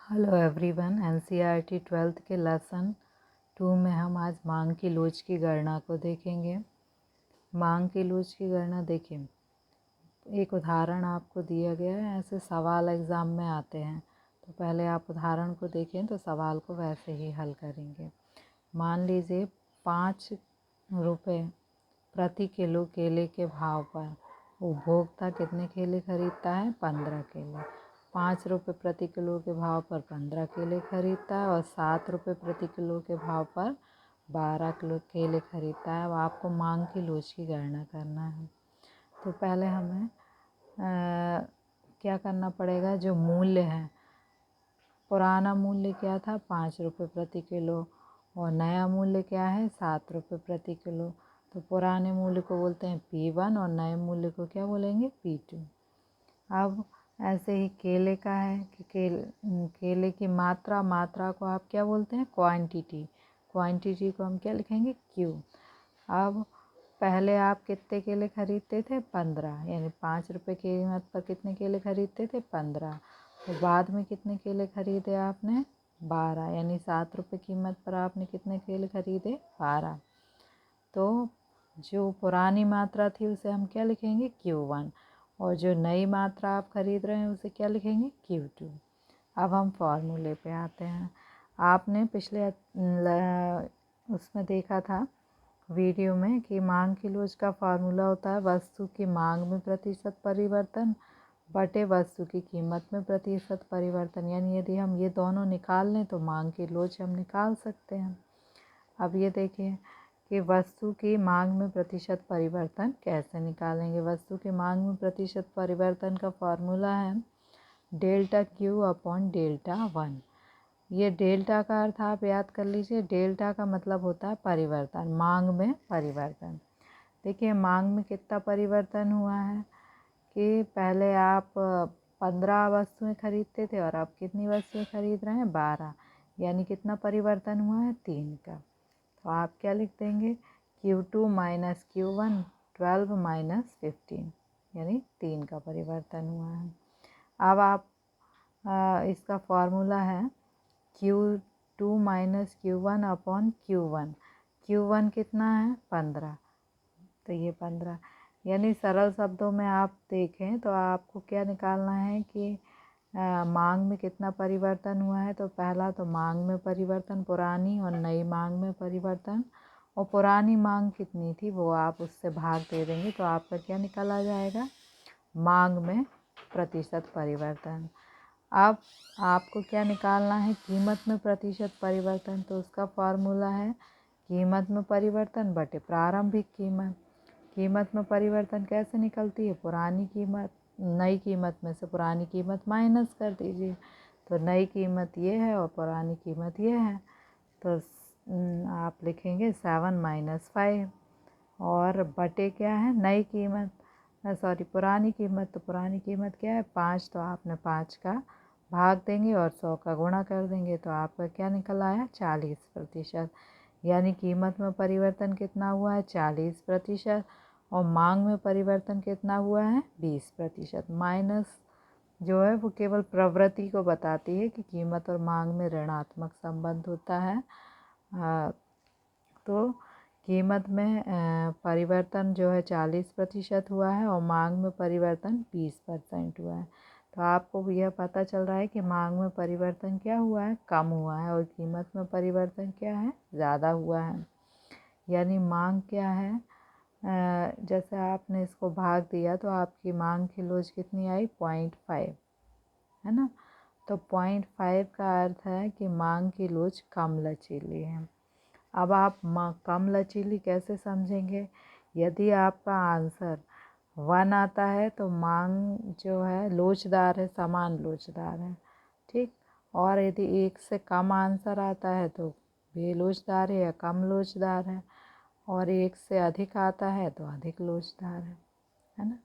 Hello everyone, NCERT 12th के lesson 2 में हम आज मांग की लोच की गणना को देखेंगे। मांग की लोच की गणना देखिए, एक उदाहरण आपको दिया गया है। ऐसे सवाल एग्ज़ाम में आते हैं, तो पहले आप उदाहरण को देखें तो सवाल को वैसे ही हल करेंगे। मान लीजिए 5 रुपये प्रति किलो केले के भाव पर उपभोक्ता कितने केले खरीदता है? 15 केले। 5 रुपये प्रति किलो के भाव पर 15 केले खरीदता है और 7 रुपये प्रति किलो के भाव पर 12 किलो केले खरीदता है। अब आपको मांग की लोच की गणना करना है। तो पहले हमें क्या करना पड़ेगा? जो मूल्य है, पुराना मूल्य क्या था? 5 रुपये प्रति किलो और नया मूल्य क्या है? 7 रुपये प्रति किलो। तो पुराने मूल्य को बोलते हैं P1 और नए मूल्य को क्या बोलेंगे? P2। अब ऐसे ही केले का है कि केले की मात्रा को आप क्या बोलते हैं? क्वांटिटी को हम क्या लिखेंगे? Q। अब पहले आप कितने केले खरीदते थे? 15, यानी 5 रुपये की कीमत पर कितने केले खरीदते थे? 15। तो बाद में कितने केले खरीदे आपने? 12, यानी 7 रुपये कीमत पर आपने कितने केले खरीदे? 12। तो जो पुरानी मात्रा थी उसे हम क्या लिखेंगे? Q1 और जो नई मात्रा आप खरीद रहे हैं उसे क्या लिखेंगे? Q2। अब हम फॉर्मूले पे आते हैं। आपने पिछले उसमें देखा था वीडियो में कि मांग की लोच का फार्मूला होता है वस्तु की मांग में प्रतिशत परिवर्तन बटे वस्तु की कीमत में प्रतिशत परिवर्तन। यानी यदि हम ये दोनों निकाल लें तो मांग की लोच हम निकाल सकते हैं। अब ये देखिए कि वस्तु की मांग में प्रतिशत परिवर्तन कैसे निकालेंगे। वस्तु की मांग में प्रतिशत परिवर्तन का फॉर्मूला है डेल्टा Q अपॉन डेल्टा 1। ये डेल्टा का अर्थ आप याद कर लीजिए। डेल्टा का मतलब होता है परिवर्तन, मांग में परिवर्तन। देखिए मांग में कितना परिवर्तन हुआ है कि पहले आप 15 वस्तुएं खरीदते थे और अब कितनी वस्तुएं खरीद रहे हैं? 12। यानी कितना परिवर्तन हुआ है? 3 का। तो आप क्या लिख देंगे? Q2 माइनस Q1 12 माइनस 15, यानी 3 का परिवर्तन हुआ है। अब आप इसका फॉर्मूला है Q2 minus Q1 upon Q1। Q1 कितना है? 15। तो ये 15, यानी सरल शब्दों में आप देखें तो आपको क्या निकालना है कि मांग में कितना परिवर्तन हुआ है। तो पहला तो मांग में परिवर्तन, पुरानी और नई मांग में परिवर्तन, और पुरानी मांग कितनी थी वो आप उससे भाग दे देंगे तो आपका क्या निकल आ जाएगा? मांग में प्रतिशत परिवर्तन। अब आपको क्या निकालना है? कीमत में प्रतिशत परिवर्तन। तो उसका फॉर्मूला है कीमत में परिवर्तन बटे प्रारंभिक कीमत। कीमत में परिवर्तन कैसे निकलती है? पुरानी कीमत, नई कीमत में से पुरानी कीमत माइनस कर दीजिए। तो नई कीमत ये है और पुरानी कीमत ये है। तो आप लिखेंगे 7 माइनस 5 और बटे क्या है? नई कीमत, पुरानी कीमत। तो पुरानी कीमत क्या है? 5। तो आपने 5 का भाग देंगे और 100 का गुणा कर देंगे तो आपका क्या निकल आया? 40%। यानी कीमत में परिवर्तन कितना हुआ है? 40%। और मांग में परिवर्तन कितना हुआ है? 20%। माइनस जो है वो केवल प्रवृत्ति को बताती है कि कीमत और मांग में ऋणात्मक संबंध होता है। तो कीमत में परिवर्तन जो है 40% हुआ है और मांग में परिवर्तन 20% हुआ है। तो आपको यह पता चल रहा है कि मांग में परिवर्तन क्या हुआ है? कम हुआ है, और कीमत में परिवर्तन क्या है? ज़्यादा हुआ है। यानी मांग क्या है? जैसे आपने इसको भाग दिया तो आपकी मांग की लोच कितनी आई? 0.5, है ना। तो 0.5 का अर्थ है कि मांग की लोच कम लचीली है। अब आप कम लचीली कैसे समझेंगे? यदि आपका आंसर 1 आता है तो मांग जो है लोचदार है, समान लोचदार है, ठीक। और यदि 1 से कम आंसर आता है तो बेलोचदार है या कम लोचदार है, और 1 से अधिक आता है तो अधिक लोचदार है ना।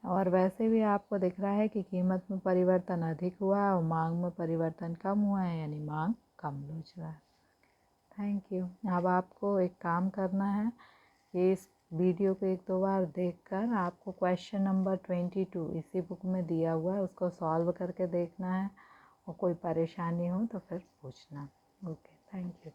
और वैसे भी आपको दिख रहा है कि कीमत में परिवर्तन अधिक हुआ है और मांग में परिवर्तन कम हुआ है, यानी मांग कम लोचदार। Thank you. अब आपको एक काम करना है कि इस वीडियो को 1-2 बार देखकर आपको क्वेश्चन नंबर 22 इसी बुक में दिया हुआ है उसको सॉल्व करके देखना है और कोई परेशानी हो तो फिर पूछना। Okay, thank you.